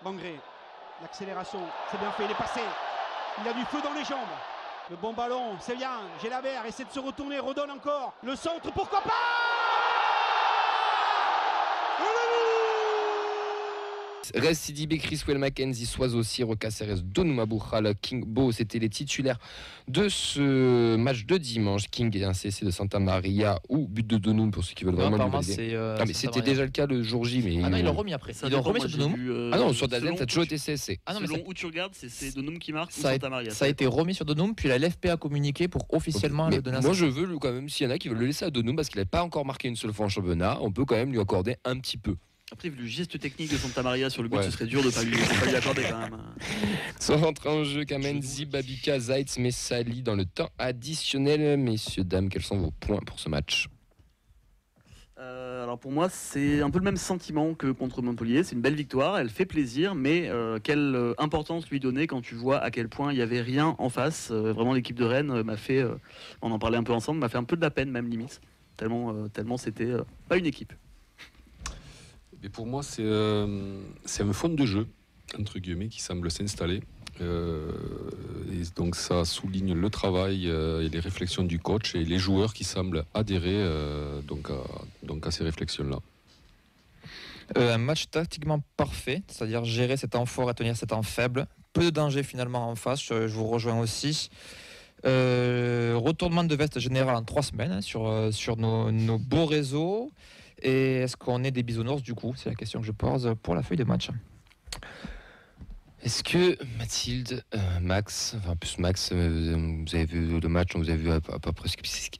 Bangré, l'accélération, c'est bien fait, il est passé. Il a du feu dans les jambes. Le bon ballon, c'est bien. Gélabert essaie de se retourner, redonne encore. Le centre, pourquoi pas? Reste Sidibé, Criswell, Mackenzie, Soiseau, Siro, Caceres, Donuma Bouchal, King Bo, c'était les titulaires de ce match de dimanche. King et un CC de Santa Maria ou but de Donum pour ceux qui veulent vraiment le valider. Mais c'était déjà le cas le jour J. Mais ah non, ils l'ont remis après. Ils l'ont remis sur Donum. Ah non, sur Dazen, ça a toujours été CSC. Ah non, mais selon où tu regardes, c'est Donum qui marque ou ça Santa Maria. Ça a été remis sur Donum, puis la LFP a communiqué pour officiellement le donner à moi, je veux quand même, s'il y en a qui veulent le laisser à Donum parce qu'il n'a pas encore marqué une seule fois en championnat, on peut quand même lui accorder un petit peu. Après, vu le geste technique de Santa Maria sur le but, ce serait dur de ne pas lui accorder quand même. Sont rentrés en jeu Kamenzi, Babika, Zaitz, Messali dans le temps additionnel. Messieurs, dames, quels sont vos points pour ce match? Alors pour moi, c'est un peu le même sentiment que contre Montpellier. C'est une belle victoire, elle fait plaisir, mais quelle importance lui donner quand tu vois à quel point il n'y avait rien en face. Vraiment, l'équipe de Rennes m'a fait, on en parlait un peu ensemble, m'a fait un peu de la peine même limite. Tellement c'était pas une équipe. Et pour moi, c'est un fond de jeu, entre guillemets, qui semble s'installer. Et donc ça souligne le travail et les réflexions du coach et les joueurs qui semblent adhérer donc à ces réflexions-là. Un match tactiquement parfait, c'est-à-dire gérer cet temps fort et tenir cet temps faible. Peu de danger finalement en face, je vous rejoins aussi. Retournement de veste général en 3 semaines sur nos beaux réseaux. Et est-ce qu'on est des bisounours du coup? C'est la question que je pose pour la feuille de match. Est-ce que Mathilde, Max, enfin plus Max, vous avez vu le match, vous avez vu à peu près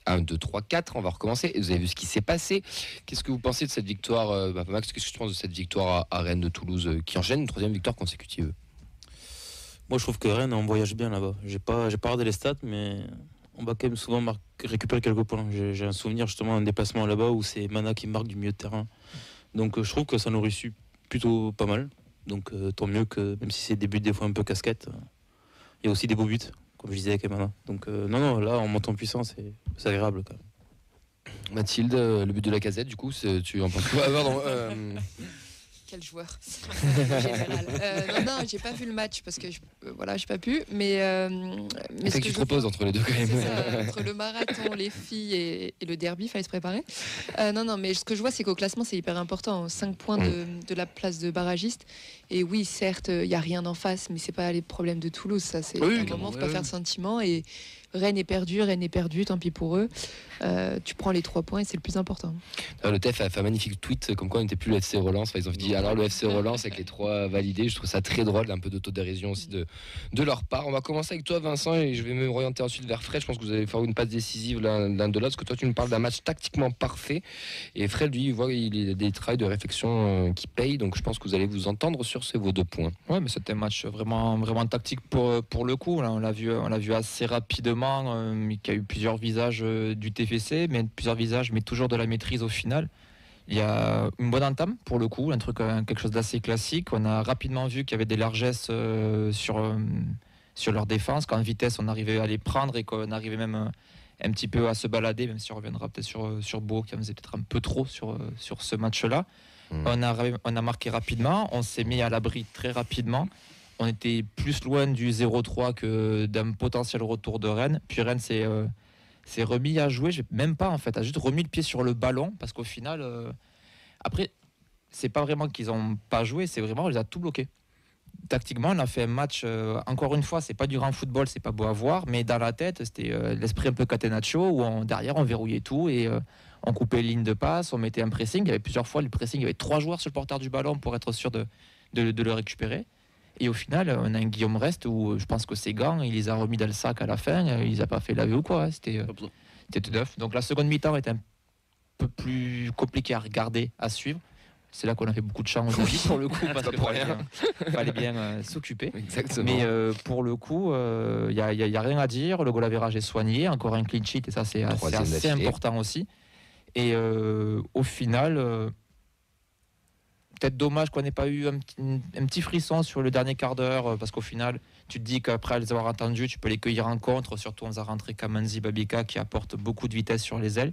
1, 2, 3, 4, on va recommencer. Vous avez vu ce qui s'est passé. Qu'est-ce que vous pensez de cette victoire, Max, qu'est-ce que tu penses de cette victoire à Rennes de Toulouse qui enchaîne une 3e victoire consécutive? Moi je trouve que Rennes on voyage bien là-bas. J'ai pas regardé les stats, mais on va quand même souvent récupérer quelques points. J'ai un souvenir justement d'un déplacement là-bas où c'est Mana qui marque du milieu de terrain. Donc je trouve que ça nous réussit plutôt pas mal. Donc tant mieux que même si c'est des buts des fois un peu casquettes, il y a aussi des beaux buts, comme je disais avec Mana. Donc non, là on monte en puissance, c'est agréable quand même. Mathilde, le but de la Casette, du coup, tu en penses quoi? Quel joueur général. Non, j'ai pas vu le match parce que j'ai pas pu. Mais ce que tu proposes entre les deux quand même. C'est ça, entre le marathon, les filles et le derby, il fallait se préparer. Non, mais ce que je vois, c'est qu'au classement, c'est hyper important. 5 points de la place de barragiste. Et oui, certes, il n'y a rien en face, mais c'est pas les problèmes de Toulouse. Ça, c'est un moment, faut pas faire de sentiment. Et Rennes est perdu, tant pis pour eux. Tu prends les 3 points et c'est le plus important. Le TF a fait un magnifique tweet comme quoi on n'était plus le FC Relance. Enfin, ils ont dit alors le FC Relance avec les 3 validés. Je trouve ça très drôle, un peu d'autodérision aussi de leur part. On va commencer avec toi, Vincent, et je vais me orienter ensuite vers Fred. Je pense que vous allez faire une passe décisive l'un de l'autre, parce que toi tu me parles d'un match tactiquement parfait et Fred lui il a des travails de réflexion qui payent, donc je pense que vous allez vous entendre sur vos 2 points. Ouais, mais c'était un match vraiment tactique pour le coup. Là, on l'a vu assez rapidement. Il y a eu plusieurs visages du TFC, mais plusieurs visages, mais toujours de la maîtrise au final. Il y a une bonne entame pour le coup, quelque chose d'assez classique. On a rapidement vu qu'il y avait des largesses sur leur défense, qu'en vitesse on arrivait à les prendre et qu'on arrivait même un petit peu à se balader, même si on reviendra peut-être sur Beau qui en faisait peut-être un peu trop sur ce match-là. On a marqué rapidement, on s'est mis à l'abri très rapidement. On était plus loin du 0-3 que d'un potentiel retour de Rennes. Puis Rennes s'est remis à jouer, même pas en fait, a juste remis le pied sur le ballon parce qu'au final, après, c'est pas vraiment qu'ils ont pas joué, c'est vraiment on les a tout bloqués. Tactiquement, on a fait un match, encore une fois, c'est pas du grand football, c'est pas beau à voir, mais dans la tête, c'était l'esprit un peu Catenaccio où derrière on verrouillait tout et on coupait les lignes de passe, on mettait un pressing. Il y avait plusieurs fois le pressing, il y avait 3 joueurs sur le porteur du ballon pour être sûr de le récupérer. Et au final, on a un Guillaume Rest où je pense que ses gants, il les a remis dans le sac à la fin, il les a pas fait laver ou quoi, c'était tout neuf. Donc la seconde mi-temps était un peu plus compliquée à regarder, à suivre. C'est là qu'on a fait beaucoup de chance aujourd'hui pour le coup, parce qu'il fallait bien s'occuper. Exactement. Mais pour le coup, il y a rien à dire. Le goal average est soigné, encore un clean sheet et ça c'est assez important aussi. Et au final, peut-être dommage qu'on n'ait pas eu un petit frisson sur le dernier quart d'heure, parce qu'au final, tu te dis qu'après les avoir entendus, tu peux les cueillir en contre. Surtout, on a rentré Kamanzi Babika qui apporte beaucoup de vitesse sur les ailes.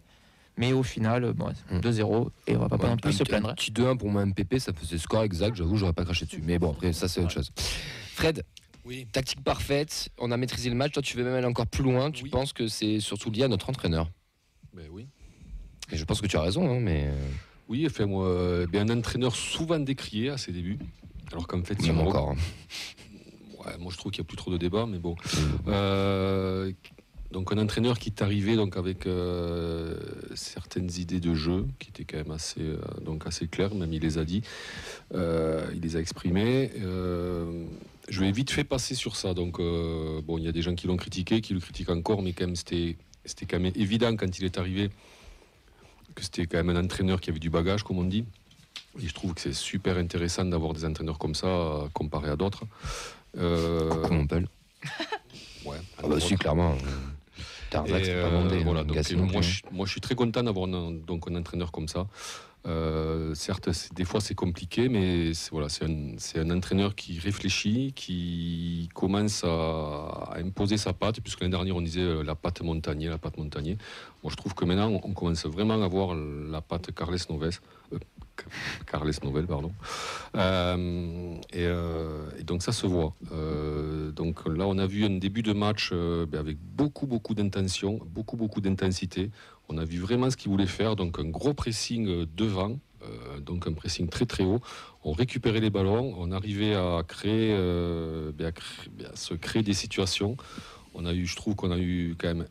Mais au final, 2-0 et on va pas non plus se plaindre. Un petit 2-1 pour moi MPP, ça faisait score exact, j'avoue, j'aurais pas craché dessus. Mais bon, après, ça c'est autre chose. Fred, tactique parfaite, on a maîtrisé le match, toi tu veux même aller encore plus loin, tu penses que c'est surtout lié à notre entraîneur? Ben oui. Et je pense que tu as raison, hein, mais... Oui, enfin, moi, un entraîneur souvent décrié à ses débuts, alors qu'en fait... Même encore. Ouais, moi je trouve qu'il n'y a plus trop de débat, mais bon. Donc un entraîneur qui est arrivé donc, avec certaines idées de jeu, qui étaient quand même assez claires, même il les a dit, il les a exprimées. Je vais vite fait passer sur ça. Donc il y a des gens qui l'ont critiqué, qui le critiquent encore, mais quand même c'était quand même évident quand il est arrivé que c'était quand même un entraîneur qui avait du bagage, comme on dit. Et je trouve que c'est super intéressant d'avoir des entraîneurs comme ça, comparé à d'autres. Coucou mon Paul. Ouais. Si, clairement. Tarzac, c'est pas bandé, voilà, donc, moi, je suis très content d'avoir un entraîneur comme ça. Certes, des fois c'est compliqué, mais c'est un entraîneur qui réfléchit, qui commence à imposer sa patte, puisque l'année dernière on disait la patte Montagnier. Moi je trouve que maintenant on commence vraiment à voir la patte Carles Novel, pardon. Et donc ça se voit. Donc là on a vu un début de match avec beaucoup d'intention, beaucoup d'intensité. On a vu vraiment ce qu'il voulait faire, donc un gros pressing devant, donc un pressing très haut. On récupérait les ballons, on arrivait à créer, à se créer des situations. Je trouve qu'on a eu quand même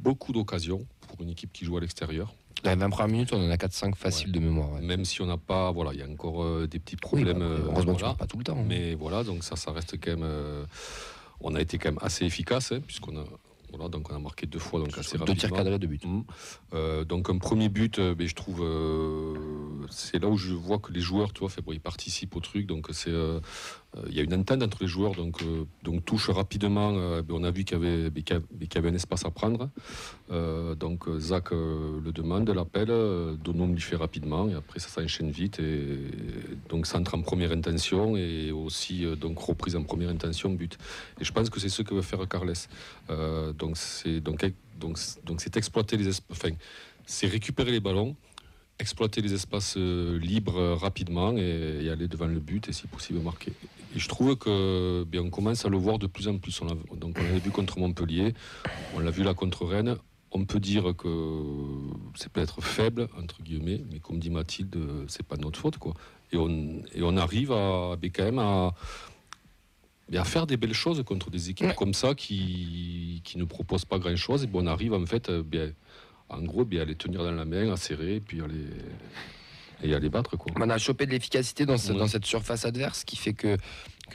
beaucoup d'occasions pour une équipe qui joue à l'extérieur. Dans les 20 premières minutes, on en a 4-5 faciles de mémoire. Ouais. Même si on n'a pas, il y a encore des petits problèmes. Heureusement que tu pas tout le temps. Mais voilà, donc ça reste quand même. On a été quand même assez efficace, puisqu'on a. Voilà, donc on a marqué 2 fois, donc assez rapidement. 2 tirs cadrés, 2 buts. Donc un premier but, je trouve, c'est là où je vois que les joueurs, tu vois, ils participent au truc. Donc il y a une entente entre les joueurs, donc touche rapidement. On a vu qu'il y avait un espace à prendre. Donc Zach le demande, l'appelle, Donom lui fait rapidement, et après ça s'enchaîne vite. Et donc centre en première intention et aussi donc reprise en première intention, but. Et je pense que c'est ce que veut faire Carles. Donc c'est exploiter les espaces, c'est récupérer les ballons, exploiter les espaces libres rapidement et aller devant le but et si possible marquer. Et je trouve que on commence à le voir de plus en plus. On l'a vu contre Montpellier, on l'a vu là contre Rennes. On peut dire que c'est peut-être faible entre guillemets, mais comme dit Mathilde, c'est pas de notre faute quoi. Et on arrive quand même à faire des belles choses contre des équipes comme ça qui ne proposent pas grand-chose. Et on arrive en fait en gros à les tenir dans la main, à serrer, et puis à les battre quoi. On a chopé de l'efficacité dans cette surface adverse, qui fait que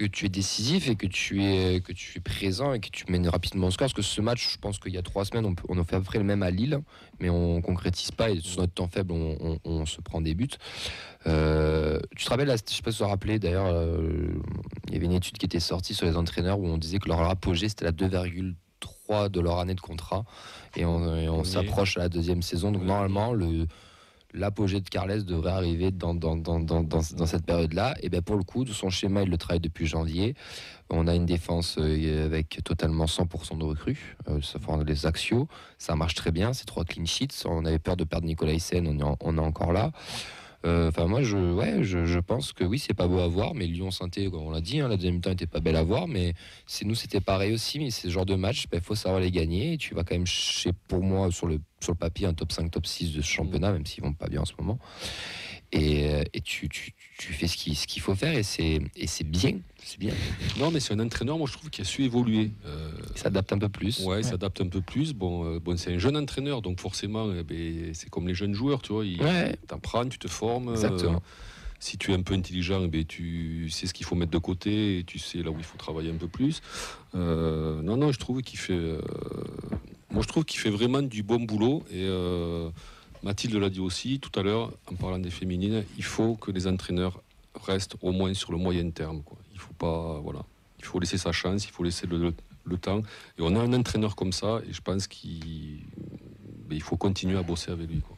tu es décisif et que tu es présent et que tu mènes rapidement au score. Parce que ce match, je pense qu'il y a 3 semaines, on a fait à peu près le même à Lille, mais on concrétise pas et sur notre temps faible, on se prend des buts. Tu te rappelles, je sais pas si vous vous rappelez, d'ailleurs, il y avait une étude qui était sortie sur les entraîneurs où on disait que leur apogée c'était la 2,3 de leur année de contrat et on s'approche à la 2e saison. Donc normalement, l'apogée de Carles devrait arriver dans cette période-là. Et bien pour le coup, de son schéma, il le travaille depuis janvier. On a une défense avec totalement 100% de recrues, sauf les axiaux. Ça marche très bien, c'est 3 clean sheets. On avait peur de perdre Nicolas Hyssen, on est encore là. Moi, je pense que oui, c'est pas beau à voir, mais Lyon-Saint-Étienne, on l'a dit, la deuxième mi-temps n'était pas belle à voir, mais c'était pareil aussi. Mais c'est ce genre de match, il faut savoir les gagner. Et tu vas quand même pour moi, sur le papier, un top 5, top 6 de ce championnat, même s'ils vont pas bien en ce moment. Et tu fais ce qu'il faut faire, et c'est bien. C'est bien. Non, mais c'est un entraîneur, moi je trouve, qui a su évoluer. Il s'adapte un peu plus. Ouais, il s'adapte un peu plus. Bon, c'est un jeune entraîneur, donc forcément, c'est comme les jeunes joueurs, tu vois. T'apprends, tu te formes. Exactement. Si tu es un peu intelligent, tu sais ce qu'il faut mettre de côté, et tu sais là où il faut travailler un peu plus. Non, je trouve qu'il fait. Moi, je trouve qu'il fait vraiment du bon boulot. Et Mathilde l'a dit aussi tout à l'heure, en parlant des féminines, il faut que les entraîneurs restent au moins sur le moyen terme, quoi. Il faut pas, il faut laisser sa chance, il faut laisser le temps. Et on a un entraîneur comme ça, et je pense qu'il faut continuer à bosser avec lui, quoi.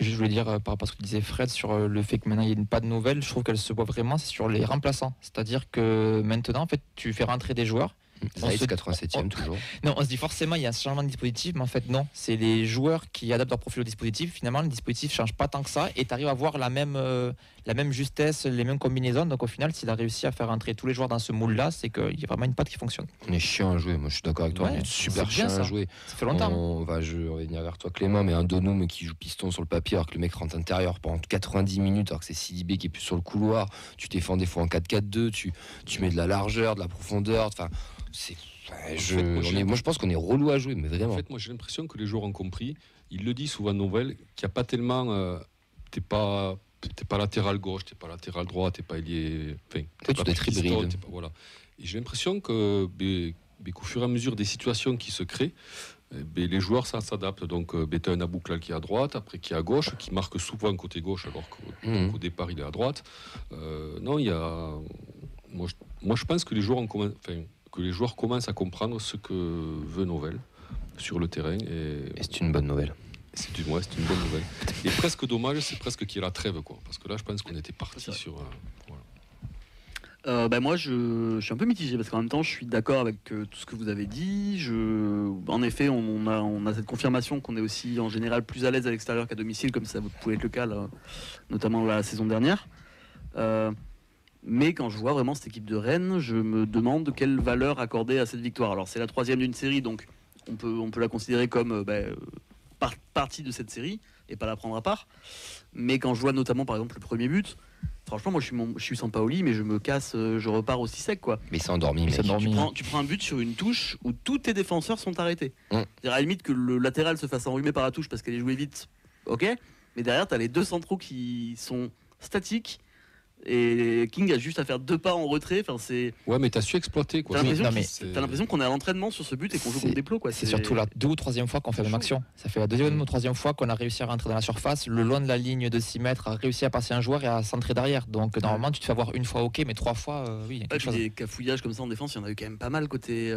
Je voulais dire par rapport à ce que disait Fred sur le fait que maintenant il n'y a pas de nouvelles, je trouve qu'elle se voit vraiment, c'est sur les remplaçants. C'est-à-dire que maintenant, en fait, tu fais rentrer des joueurs Zayt, 87e toujours. Non, on se dit forcément il y a un changement de dispositif, mais en fait non, c'est les joueurs qui adaptent leur profil au dispositif. Finalement, le dispositif ne change pas tant que ça et tu arrives à avoir la même justesse, les mêmes combinaisons. Donc au final, s'il a réussi à faire entrer tous les joueurs dans ce moule-là, c'est qu'il y a vraiment une patte qui fonctionne. On est chiant à jouer, moi je suis d'accord avec toi, Ouais, on est super c'est bien, chiant à ça. jouer. Ça fait longtemps. On va venir vers toi Clément, mais un Donum qui joue piston sur le papier alors que le mec rentre intérieur pendant 90 minutes alors que c'est Sidibé qui est plus sur le couloir, tu défends des fois en 4-4-2, tu mets de la largeur, de la profondeur, enfin c'est... moi je pense qu'on est relou à jouer, mais vraiment. En fait, moi j'ai l'impression que les joueurs ont compris. Il le dit souvent Novell, qu'il n'y a pas tellement. T'es pas latéral gauche, t'es pas latéral droit, t'es pas ailier. Enfin, tu dois être hybride. Voilà. Et j'ai l'impression que qu'au fur et à mesure des situations qui se créent, les joueurs ça s'adapte. Donc tu as un Abouklal qui est à droite, après qui est à gauche, qui marque souvent côté gauche alors qu'au départ il est à droite. Non, il y a. Moi je pense que les joueurs que les joueurs commencent à comprendre ce que veut Novell sur le terrain. Et c'est une bonne nouvelle. C'est une bonne nouvelle. Et presque dommage, c'est presque qu'il y ait la trêve, quoi. Parce que là, je pense qu'on était parti sur... Moi, je suis un peu mitigé parce qu'en même temps, je suis d'accord avec tout ce que vous avez dit. En effet, on a cette confirmation qu'on est aussi en général plus à l'aise à l'extérieur qu'à domicile, comme ça pouvait être le cas, là, notamment la saison dernière. Mais quand je vois vraiment cette équipe de Rennes, je me demande quelle valeur accorder à cette victoire. Alors c'est la 3e d'une série, donc on peut la considérer comme partie de cette série et pas la prendre à part. Mais quand je vois notamment par exemple le premier but, franchement moi je suis Sampaoli, mais je me casse, je repars aussi sec quoi. Mais c'est endormi. Tu prends un but sur une touche où tous tes défenseurs sont arrêtés. C'est-à-dire à la limite que le latéral se fasse enrhumer par la touche parce qu'elle est jouée vite, ok. Mais derrière t'as les deux centraux qui sont statiques. Et King a juste à faire 2 pas en retrait. Enfin, c'est... Ouais, mais t'as su exploiter, quoi. T'as l'impression qu'on est à l'entraînement sur ce but et qu'on joue contre des plots, quoi. C'est surtout la 2e ou 3e fois qu'on fait la même action. Ça fait la 2e ou 3e fois qu'on a réussi à rentrer dans la surface, le long de la ligne de 6 mètres, a réussi à passer un joueur et à centrer derrière. Donc normalement, tu te fais avoir une fois, ok, mais 3 fois, oui. Et puis des cafouillages comme ça en défense, il y en a eu quand même pas mal côté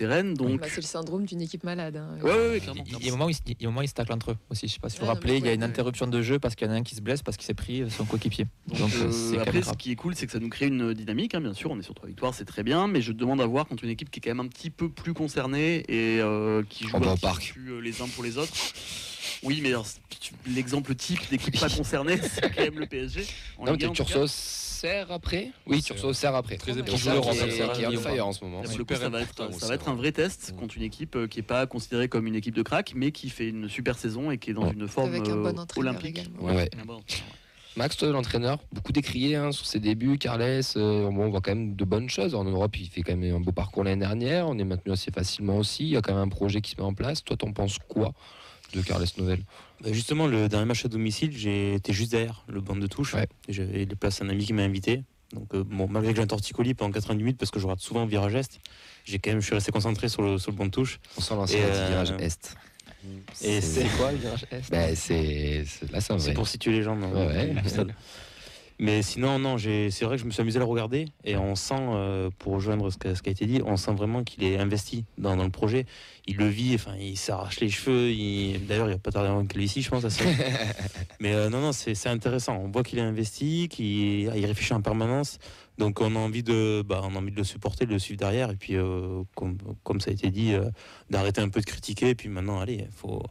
Rennes. Donc... c'est le syndrome d'une équipe malade. Hein. Ouais, clairement. Il y a un moment où ils se taclent entre eux aussi. Je sais pas si vous vous rappelez, il y a une interruption de jeu parce qu'il y en a un qui se blesse parce qu'il s'est pris son coéquipier. Donc après, ce qui est cool, c'est que ça nous crée une dynamique, hein, bien sûr, on est sur 3 victoires, c'est très bien, mais je demande à voir contre une équipe qui est quand même un petit peu plus concernée et qui joue plus les uns pour les autres. Oui, mais alors, l'exemple type d'équipe pas concernée, c'est quand même le PSG. Non, Turso sert après. Oui, Turso sert après. Très important. Qui est on fire en ce moment. Ça va être un vrai test contre une équipe qui n'est pas considérée comme une équipe de crack, mais qui fait une super saison et qui est dans une forme olympique. Max, toi, l'entraîneur, beaucoup décrié sur ses débuts, Carles, on voit quand même de bonnes choses. En Europe, il fait quand même un beau parcours l'année dernière. On est maintenu assez facilement aussi. Il y a quand même un projet qui se met en place. Toi, t'en penses quoi de Carles Novell? Justement, le dernier match à domicile, j'étais juste derrière le banc de touche. Ouais. J'avais les places un ami qui m'a invité. Donc, malgré que j'ai un torticolis pendant 90 minutes, parce que je rate souvent en virage est, je suis resté concentré sur le banc de touche. On sent l'ancien virage est. Et c'est quoi le virage est? C'est pour situer les gens dans le stade. Mais sinon, non, c'est vrai que je me suis amusé à le regarder et on sent, pour rejoindre ce qui a été dit, on sent vraiment qu'il est investi dans le projet. Il le vit, enfin, il s'arrache les cheveux. D'ailleurs, il n'y a pas tardé avant qu'il ici, je pense. Mais non, c'est intéressant. On voit qu'il est investi, qu'il réfléchit en permanence. Donc, on a envie de le supporter, de le suivre derrière. Et puis, comme ça a été dit, d'arrêter un peu de critiquer. Et puis maintenant, allez, de toute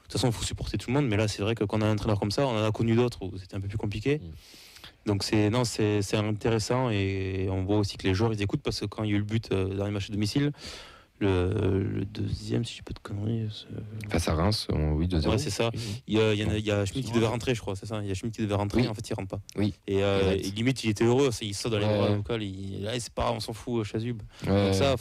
façon, il faut supporter tout le monde. Mais là, c'est vrai que quand on a un entraîneur comme ça, on en a connu d'autres où c'était un peu plus compliqué. Donc c'est intéressant et on voit aussi que les joueurs ils écoutent parce que quand il y a eu le but dans les matchs à domicile, le deuxième, si je peux te conneries, face à Reims, oui, 2-0. Ouais, c'est ça. Il y a Schmitt qui devait rentrer, je crois, c'est ça. Il y a Schmitt qui devait rentrer, en fait il rentre pas. Oui. Et limite il était heureux, il saute dans les bras locales, c'est pas grave, on s'en fout, Chazub. Donc ça,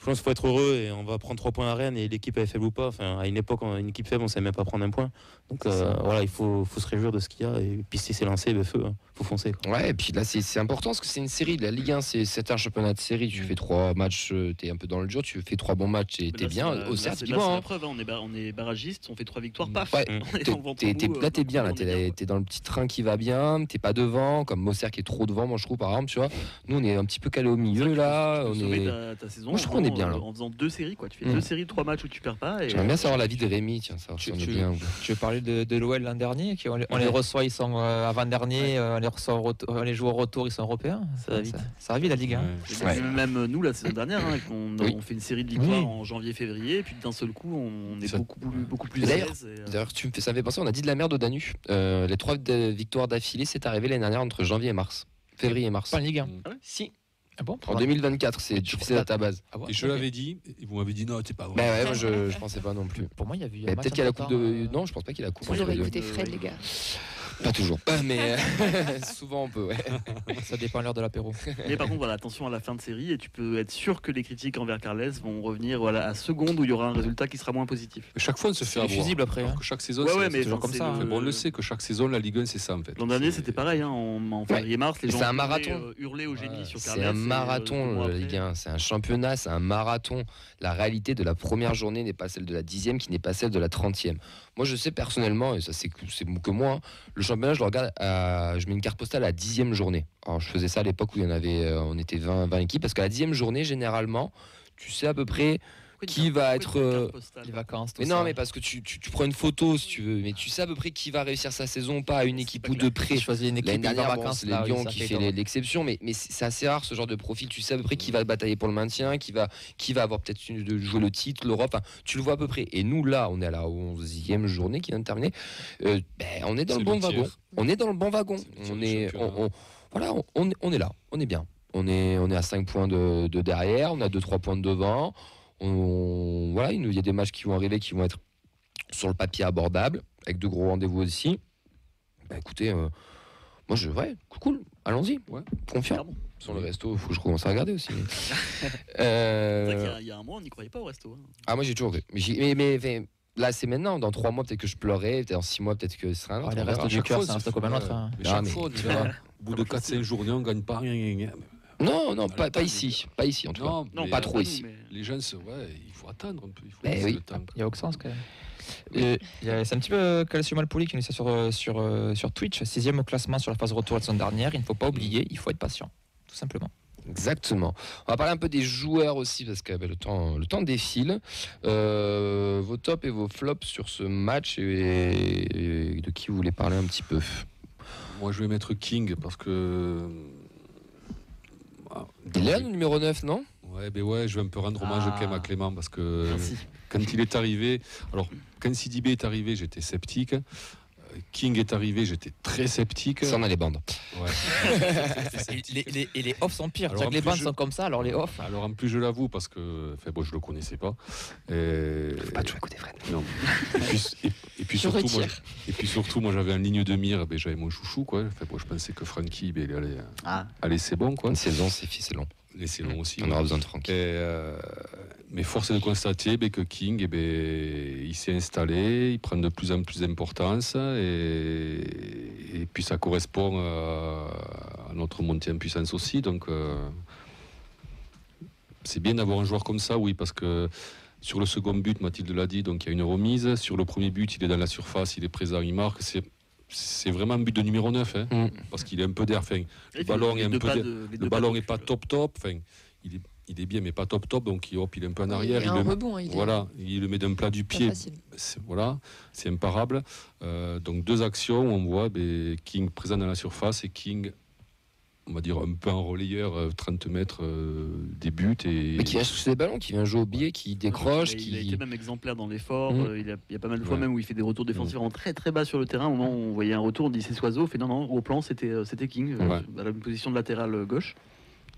je pense qu'il faut être heureux et on va prendre 3 points à Rennes et l'équipe est faible ou pas. Enfin, à une époque, une équipe faible, on ne savait même pas prendre un point. Donc voilà, il faut se réjouir de ce qu'il y a. Et puis si c'est lancé, feu, faut foncer. Quoi. Ouais, et puis là, c'est important parce que c'est une série. La Ligue 1, c'est un championnat de série. Tu fais 3 matchs, t'es un peu dans le dur. Tu fais 3 bons matchs et t'es bien. Au cercle, c'est la preuve. On est barragiste, on fait 3 victoires, paf. Ouais, là, t'es bien. Là, t'es dans le petit train qui va bien. T'es pas devant, comme Moser qui est trop devant, moi je trouve, par exemple. Tu vois, nous, on est un petit peu calé au milieu là. Ta saison, moi, je trouve qu'on est est bien, là. en faisant 2 séries, quoi. Tu fais Mm. 2 séries de 3 matchs où tu perds pas. Et J'aimerais bien savoir l'avis de Rémi, tiens, savoir si on est bien. Tu veux parler de l'OL l'an dernier, on les reçoit, ils sont avant-dernier, on les joue au retour, ils sont européens. Ça va vite. Ça va vite la Ligue. Hein. Ouais. Même nous, la saison dernière, on fait une série de victoires en janvier-février, et puis d'un seul coup, on est Ça- beaucoup plus à D'ailleurs- l'aise. D'ailleurs, ça me fait penser, on a dit de la merde au Danu. Les 3 victoires d'affilée, c'est arrivé l'année dernière entre janvier et mars. Février et mars. Pas en Ligue 1. Si. Ah bon En 2024, c'est tu fais à ta base. Ah ouais, Et je ok. l'avais dit, et vous m'avez dit non, c'est pas vrai. Bah ouais, moi je pensais pas non plus. Pour moi, il y a eu. Mais peut-être qu'il y a la coupe de. Non, je pense pas qu'il y a la coupe. Toujours entre les deux. écouter Fred, les gars. Pas toujours. Mais souvent on peut, ouais. Ça dépend de l'heure de l'apéro. Mais par contre, voilà, attention à la fin de série, et tu peux être sûr que les critiques envers Carles vont revenir voilà, à seconde où il y aura un résultat qui sera moins positif. Chaque fois, on se fait C'est avoir. fusible après. Alors Hein. que chaque saison, Ouais, c'est ouais, mais toujours enfin, comme c'est ça, hein. Mais bon, on le sait que chaque saison, la Ligue 1, c'est ça en fait. L'an dernier, c'était pareil, hein, en février-mars, les Mais gens c'est un hurlaient, marathon. hurlaient au génie sur Carles. C'est un et, marathon, 2 mois la après, Ligue 1. C'est un championnat, c'est un marathon. La réalité de la première journée n'est pas celle de la 10e, qui n'est pas celle de la 30e. Moi, je sais personnellement, et ça c'est que moi, hein, le championnat, je le regarde, je mets une carte postale à la 10e journée. Alors, je faisais ça à l'époque où il y en avait, on était 20 équipes, parce qu'à la 10e journée, généralement, tu sais à peu près pourquoi qui une va carte- pourquoi être, une carte postale Les vacances, tout Mais ça. non, mais parce que tu prends une photo si tu veux, mais tu sais à peu près qui va réussir sa saison ou pas à une C'est équipe pas ou clair. de près. Tu choisis une équipe L'année qui va en dernière, bon, vacances. c'est là, les oui, Lions ça qui fait fait dans- l'exception, mais c'est assez rare ce genre de profil. Tu sais à peu près qui va batailler pour le maintien, qui va avoir peut-être de jouer le titre, l'Europe. Enfin, tu le vois à peu près. Et nous, là, on est à la 11e journée qui vient de terminer. On est dans C'est le bon le tiers. wagon. On est dans le bon wagon. C'est le tiers On du est, championnat. voilà, on est là. On est bien. On est à 5 points de derrière. On a 2-3 points de devant. Voilà, il y a des matchs qui vont arriver qui vont être sur le papier abordables, avec de gros rendez-vous aussi. Bah écoutez, moi cool, allons-y, Ouais. confiant. Clairement. Sur le resto, il faut que je commence à regarder aussi. C'est vrai qu'il y a un mois, on n'y croyait pas au resto. Hein. Ah, moi j'ai toujours cru. Mais là, c'est maintenant. Dans 3 mois, peut-être que je pleurerai. Peut-être dans 6 mois, peut-être que ce sera un autre. Ah, les on verra. restos du chaque cœur, fois, c'est un ça resto comme un fait- autre. Hein. Mais Non, chaque mais fois, on tu y va. verras. Au bout de 4-5 journées, on gagne pas rien. Non, pas Attends, ici. Pas ici, en tout cas. Non, Non, mais pas trop nous, ici. mais- Les jeunes, il faut attendre un peu. Il faut Eh laisser oui. le temps. Il y a Auxence quand même. C'est un petit peu Calcio Malpoli qui nous dit ça sur Twitch. 6e au classement sur la phase retour de la saison dernière. Il ne faut pas oublier, il faut être patient. Tout simplement. Exactement. On va parler un peu des joueurs aussi parce que le temps défile. Vos tops et vos flops sur ce match et de qui vous voulez parler un petit peu. Moi, je vais mettre King parce que. Il est là, le numéro 9, non? Ouais, je vais un peu rendre hommage Ah. quand même à Clément parce que Merci. quand il est arrivé, alors quand Sidibé est arrivé, j'étais sceptique. King est arrivé, j'étais très sceptique. Ça, on a les bandes. Ouais. Et les offs sont pires. Alors, C'est-à-dire en que les plus, bandes je- sont comme ça, alors les offs. Alors en plus, je l'avoue parce que, je le connaissais pas. Et... Faut pas toujours écouter Fred. Non. Et puis Je surtout, moi, retire. moi, j'avais en ligne de mire, j'avais mon chouchou, quoi. Je pensais que Francky, allez, c'est bon, quoi. Une saison, c'est long. Laissez long aussi. On ouais. aura besoin de Franck. Mais force est de constater que King, il s'est installé, il prend de plus en plus d'importance et puis ça correspond à notre montée en puissance aussi. Donc c'est bien d'avoir un joueur comme ça, oui, parce que sur le second but, Mathilde l'a dit, donc il y a une remise. Sur le premier but, il est dans la surface, il est présent, il marque. C'est vraiment un but de numéro 9, hein, parce qu'il est un peu d'air. Enfin, le ballon est un peu le ballon n'est pas top. Enfin, il est bien, mais pas top. Donc il est un peu en arrière. Il y a un rebond. Hein, Il le met d'un plat du pas pied. facile. C'est imparable. Donc 2 actions où on voit King présent dans la surface et King, on va dire un peu en relayeur, 30 mètres des buts. Mais qui vient chercher des ballons, qui vient jouer au biais, qui décroche. Il a été même exemplaire dans l'effort. Mhm. Il y a pas mal de fois Ouais. même où il fait des retours défensifs vraiment très très bas sur le terrain. Au moment où on voyait un retour, on dit c'est Soiseau. Fait non, au plan c'était King, Ouais. à la position de latéral gauche.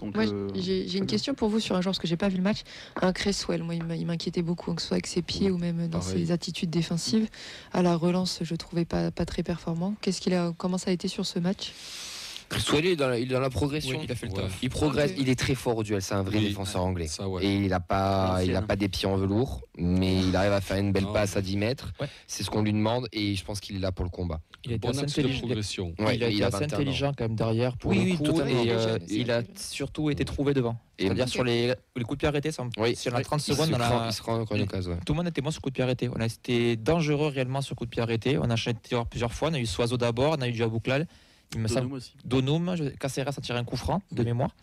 Donc, Moi, j'ai une question pour vous sur un joueur, parce que j'ai pas vu le match. Un Cresswell, moi, il m'inquiétait beaucoup, que ce soit avec ses pieds ou même dans Pareil. ses attitudes défensives. À la relance, je trouvais pas très performant. Comment ça a été sur ce match? Soit il est dans la progression. Oui, il a fait le Ouais. taf. Il progresse, Ok. il est très fort au duel, c'est un vrai Oui. défenseur anglais. Ça, ouais. Et il n'a pas des pieds en velours, mais il arrive à faire une belle Non. passe à 10 mètres. Ouais. C'est ce qu'on lui demande et je pense qu'il est là pour le combat. Il a été Bon assez axe de intelligent. progression. Ouais, Il a été assez 21 ans. intelligent quand même derrière pour Oui, le coup, totalement. et Jeune, il a surtout été trouvé devant. Et C'est-à-dire Ok. sur les coups de pied arrêtés, Oui. sur la 30 il secondes, se rend encore une occasion. ouais. tout le monde était bon sur coup de pied arrêté. On a été dangereux réellement sur coup de pied arrêté. On a enchaîné plusieurs fois. On a eu Soiseau d'abord, on a eu du Abouklal. Il me semble Donum aussi. Donum, Caceres a tiré un coup franc de mémoire.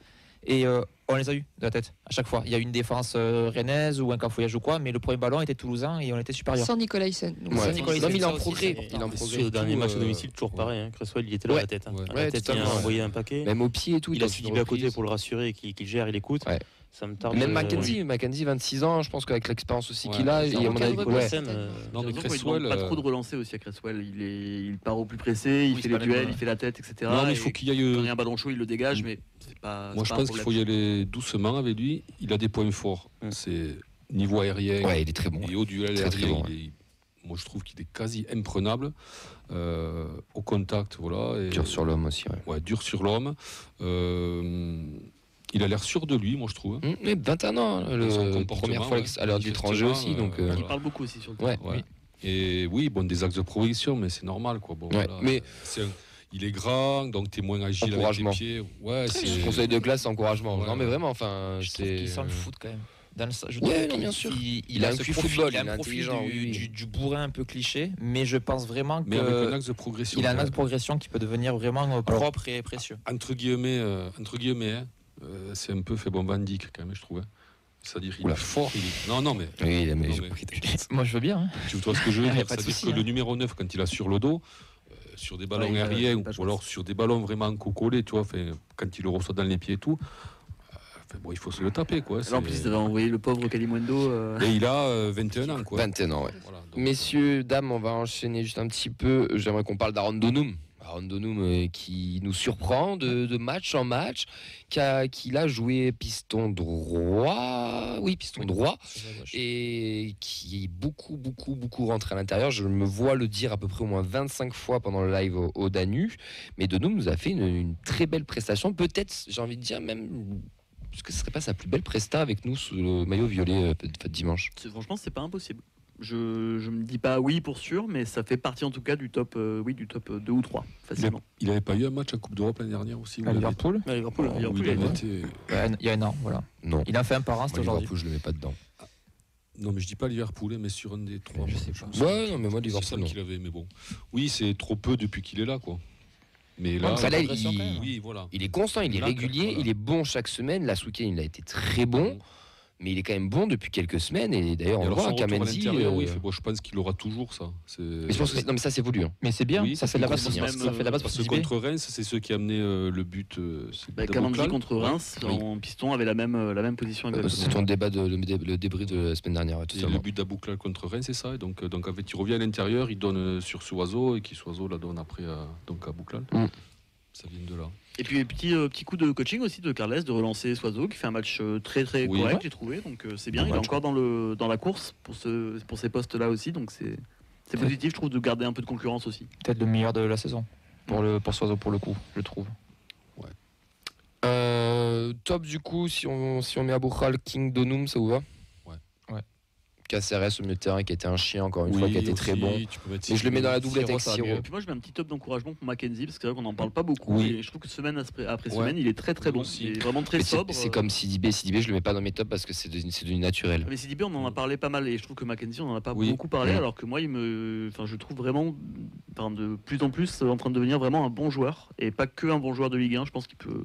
Et On les a eu de la tête à chaque fois. Il y a une défense rennaise ou un cafouillage ou quoi, mais le premier ballon était toulousain et on était supérieur. Sans Nicolaisen. Donc, Ouais. c'est- Nicolaisen, Non, mais il est en ça aussi, progrès. c'est- Il est en Sur progrès. le dernier match à tout, domicile, toujours pareil. Hein. Cresswell, il était là à Ouais. la tête. Hein. Ouais. À Ouais, la tête, il a totalement, envoyé un paquet. Même au pied et tout. Il a dans Sidibé une à côté reprise. pour le rassurer et qu'il gère, il écoute. Ouais. Ça me tarde. Même Mackenzie, 26 ans, je pense qu'avec l'expérience aussi Ouais. qu'il a, Il et à mon aucun avis, rebond. ouais. Scène, Non, mais J'ai l'impression qu'il Cresswell, demande pas trop de relancer aussi à Cresswell. Il part au plus pressé, il Oui, fait c'est les pas duels, les- il fait la tête, etc. Non, mais il Et faut qu'il y quand il y aille. a un ballon chaud, il le dégage, mais c'est pas. Moi, c'est je pas un pense qu'il faut problème. y aller doucement avec lui. Il a des points forts. Mm. C'est niveau aérien. Ouais, il est très bon. Et au duel Très, très aérien, bon, moi, je trouve qu'il est quasi imprenable. Au contact, voilà. Et, Dur sur l'homme aussi. Ouais. Ouais, dur sur l'homme. Il a l'air sûr de lui, moi, je trouve. Mais 21 ans, Son le comportement, première fois ouais. à l'heure de l'étranger aussi. Donc, Voilà. Il parle beaucoup aussi sur le ouais. terrain. Ouais. Et oui, bon, des axes de progression, mais c'est normal, quoi. Bon, Ouais, voilà. mais- Il est grand, donc t'es moins agile avec les Encouragement. pieds. Ouais, c'est. Conseil de classe, encouragement. Ouais. Non, mais vraiment, enfin, Je trouve c'est. qu'il sent le foot quand même. Je Ouais, trouve non, bien qu'il- sûr. Il a un ce QI profil, football, il a il est un profil intelligent, oui. du bourrin un peu cliché, mais je pense vraiment Mais avec un que axe de progression. il a un quand axe de même. progression qui peut devenir vraiment propre et précieux. Entre guillemets, hein, c'est un peu fait bon Van Dijk, quand même, je trouve. Hein. C'est-à-dire, il Oula. est fort. Non, non, mais Oui, mais Non, j'ai mais- compris. Moi, je veux bien. Hein. tu vois ce que je veux Y a dire. pas de C'est-à-dire souci, que hein. le numéro 9, quand il a sur le dos, sur des ballons Ouais, il a aériens, pas de ou alors sur des ballons vraiment cocolés, tu vois, quand il le reçoit dans les pieds et tout, bon, il faut se le taper, quoi. Là, en plus, ils avaient envoyé le pauvre Kalimundo. Et il a 21 ans, quoi. 21 ans, ouais. Voilà, donc, Messieurs, dames, on va enchaîner juste un petit peu. J'aimerais qu'on parle d'Aaron Donum. Aaron Donum qui nous surprend de match en match, qu'il a joué piston droit, et qui est beaucoup rentré à l'intérieur. Je me vois le dire à peu près au moins 25 fois pendant le live au Danu. Mais Donum nous a fait une très belle prestation. Peut-être, j'ai envie de dire même, est-ce que ce serait pas sa plus belle presta avec nous sous le maillot violet dimanche? Franchement, c'est pas impossible. Je me dis pas oui pour sûr, mais ça fait partie en tout cas du top, du top 2 ou 3, facilement. il n'avait pas eu un match à Coupe d'Europe l'année dernière aussi où À il avait- Liverpool, À Liverpool, où Liverpool, il avait ouais. été- il y a un an, voilà. Non. Il en fait un par an, Moi, c'était aujourd'hui. Liverpool, je le mets pas dedans. Non, mais je dis pas Liverpool, mais sur un des trois. Je moi, sais me pas. semble. Ouais, non, mais moi, C'est Liverpool, ça non. qu'il avait, mais bon. Oui, c'est trop peu depuis qu'il est là, quoi. Mais là, Ouais, mais là, progression, quand même. oui, voilà. il est constant, il est Là, régulier, voilà. il est bon chaque semaine. Là, ce week-end, il a été très bon, mais il est quand même bon depuis quelques semaines. Et d'ailleurs, Et on le alors, voit, son retour à Kamenzi. l'intérieur, oui, bon, je pense qu'il aura toujours ça. Mais je pense que non, mais ça, c'est voulu. Hein. Mais c'est bien, Oui, ça fait de la base, c'est bien. ça fait de la base pour Parce que Sidibé. contre Reims, c'est ceux qui amenaient le but. Kamandji Daboklan. contre Reims, Oui. en piston, avait la même position C'est exactement. ton débat, le débris de la semaine dernière. Ouais, Et le totalement. but d'Abouklal contre Reims, c'est ça. Et donc en fait, il revient à l'intérieur, il donne sur Soiseau, et qui Soiseau la donne après à Bouklal. Mm. Ça vient de là. Et puis petit coup de coaching aussi de Carles de relancer Soiseau qui fait un match très Oui. correct, Ouais. j'ai trouvé, donc c'est bien. Bon Il est match, encore dans la course pour ces postes là aussi, donc c'est positif, je trouve, de garder un peu de concurrence aussi. Peut-être le meilleur de la saison pour Soiseau pour le coup, je trouve. Top du coup, si on met Aboukhal, King, Donum, ça vous va? Ouais. KCRS au milieu de terrain qui était un chien encore une fois, qui était très bon. Et je le mets dans la doublette avec Siro, ça va Siro. mieux. Et puis moi je mets un petit top d'encouragement pour Mackenzie parce que c'est vrai qu'on n'en parle pas beaucoup. Oui. Et je trouve que semaine après Ouais. semaine il est très bon. Aussi. Il est vraiment très Mais c'est- sobre. C'est comme Sidibé, je le mets pas dans mes tops parce que c'est devenu naturel. Mais Sidibé on en a parlé pas mal et je trouve que Mackenzie on en a pas Oui. beaucoup parlé Mm. alors que moi je trouve vraiment de plus en plus en train de devenir vraiment un bon joueur et pas que un bon joueur de Ligue 1. Je pense qu'il peut,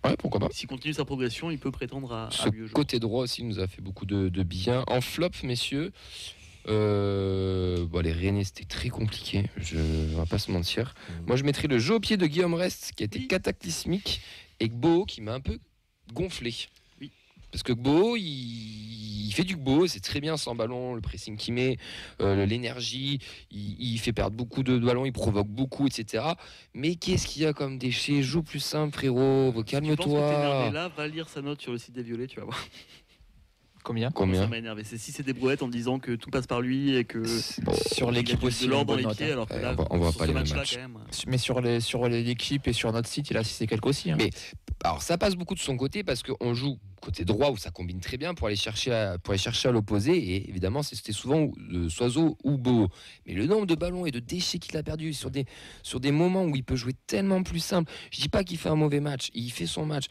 Ouais, pourquoi pas. s'il continue sa progression, il peut prétendre à Ce mieux jouer. côté droit aussi nous a fait beaucoup de bien. En flop, messieurs, les Rennais c'était très compliqué, on va pas se mentir. Moi je mettrais le jeu au pied de Guillaume Rest qui a été cataclysmique et Gbo qui m'a un peu gonflé. Oui. Parce que Gbo, il fait du Gbo, c'est très bien sans ballon, le pressing qu'il met, l'énergie, il fait perdre beaucoup de ballons, il provoque beaucoup, etc. Mais qu'est-ce qu'il y a comme déchet? Joue plus simple, frérot, Je pense que calme-toi. là va lire sa note sur le site des Violets, tu vas voir. Combien Ça Combien? m'a énervé. C'est si c'est des brouettes en disant que tout passe par lui et que Sur l'équipe il a aussi, de l'or une dans bonne les note, pieds hein. alors que Ouais, là on voit sur pas ce les match-là matchs. quand même. Mais sur l'équipe et sur notre site, il a assisté quelques aussi. Hein. Mais- Alors ça passe beaucoup de son côté parce qu'on joue côté droit où ça combine très bien pour aller chercher à l'opposé et évidemment c'était souvent Soiseau ou Beau. Mais le nombre de ballons et de déchets qu'il a perdu sur des moments où il peut jouer tellement plus simple. Je dis pas qu'il fait un mauvais match, il fait son match.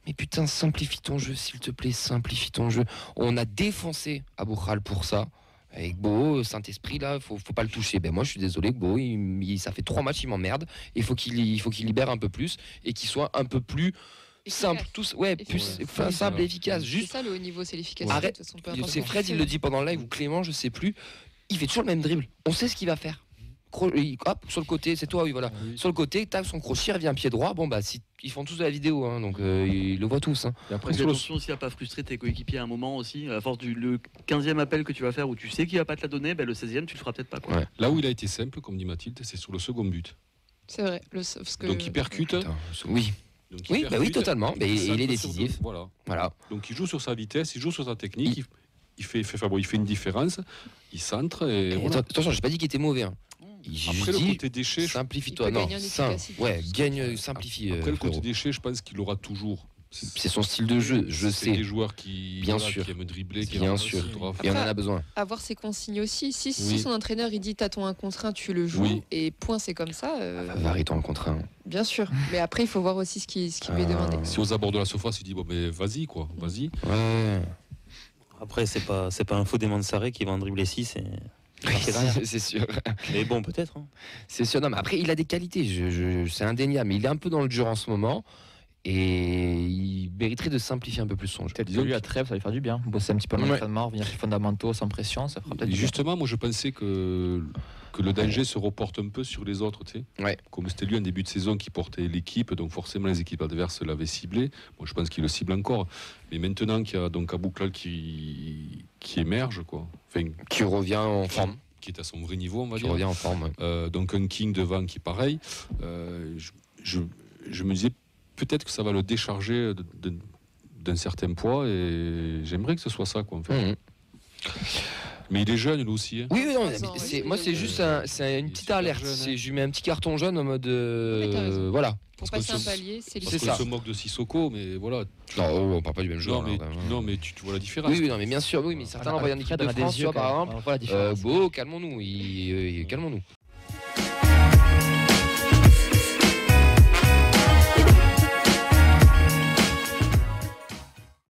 Mais putain, simplifie ton jeu, s'il te plaît, simplifie ton jeu. On a défoncé Aboukhal pour ça. Avec Beau, Saint-Esprit, là, faut pas le toucher. Ben moi, je suis désolé, Beau, ça fait 3 matchs, il m'emmerde. Il faut qu'il libère un peu plus et qu'il soit un peu plus simple, tous, ouais, plus Efficace. simple et efficace. C'est Juste, ça le haut niveau, c'est l'efficacité. arrête. De toute façon, peu importe C'est ce qu'on Fred, fait. il le dit pendant le live, ou Clément, je sais plus. Il fait toujours le même dribble. On sait ce qu'il va faire. Hop, sur le côté, c'est toi, oui, voilà. Oui. Sur le côté, tac, son crochet revient pied droit. Bon, bah, si, ils font tous de la vidéo, hein, donc ils le voient tous. Hein. Et après, Fais sur le- attention aussi à pas frustrer tes coéquipiers à un moment aussi. À force du le 15e appel que tu vas faire où tu sais qu'il va pas te la donner, le 16e tu le feras peut-être pas. Quoi. Ouais. là où il a été simple, comme dit Mathilde, c'est sur le second but. C'est vrai. Parce que... Donc il percute. Putain, oui, Donc, oui, bah oui, percute, totalement. Mais il centre est sur décisif. deux. Voilà. Voilà. Donc il joue sur sa vitesse, il joue sur sa technique, il fait une différence, il centre et Et voilà. attention, j'ai pas dit qu'il était mauvais. Hein. J'ai Après juste le dit, côté déchet, simplifie-toi. Il peut Non, gagner en simple. efficacité. Ouais, gagne, simplifie. après le côté frérot. déchet, je pense qu'il aura toujours. C'est son style de jeu, je C'est sais. des joueurs qui, Bien voilà, sûr. qui aiment dribbler, qui Bien aiment sûr. tout droit. Et on en a besoin. Avoir ses consignes aussi. Si Oui. son entraîneur il dit t'as ton 1 contre 1, tu le joues Oui. et point, c'est comme ça. Varie ton contre un. Bien sûr. Mais après, il faut voir aussi ce qui lui est demandé. Si aux abords de la surface, il dit bon mais vas-y quoi, vas-y. Ouais. Après, c'est pas un faux démon de Sarré qui va en dribbler 6. C'est derrière. C'est sûr. Mais bon, peut-être. Hein. C'est sûr. Non, mais après, il a des qualités. C'est indéniable. Mais il est un peu dans le dur en ce moment. Et il mériterait de simplifier un peu plus son jeu. Peut-être que lui à trêve, ça va lui faire du bien. Bosser un petit peu en Ouais. entraînement, revenir sur les fondamentaux sans pression, ça fera peut-être du bien. Justement, moi je pensais que le danger se reporte un peu sur les autres, tu sais. Ouais. Comme c'était lui en début de saison qui portait l'équipe, donc forcément les équipes adverses l'avaient ciblé. Moi je pense qu'il le cible encore. Mais maintenant qu'il y a donc Abouklal qui émerge, quoi. Enfin, Qui revient en forme. qui est à son vrai niveau, on va Qui dire. revient en forme. Donc un King devant qui est pareil. Je me disais peut-être que ça va le décharger d'un certain poids et j'aimerais que ce soit ça, quoi, en fait. Mhm. Mais il est jeune lui aussi. Hein. Oui, oui, non, 3 ans, c'est- oui. moi c'est juste c'est une il est petite super alerte. jeune, hein. Je lui mets un petit carton jaune en mode mais t'as raison. voilà. Pour Parce passer que un ce- palier, c'est Parce C'est qu'on ça. se moque de Sissoko, mais voilà. Non, on parle pas du même joueur. Non, mais, là, quand même. non, mais tu vois la différence. Oui, oui, non, mais bien sûr, oui, mais certains envoyés en équipe Fred, de on a des France, tu yeux, vois, par quand même. exemple. On voit la différence. Beau, calmons-nous, calmons-nous.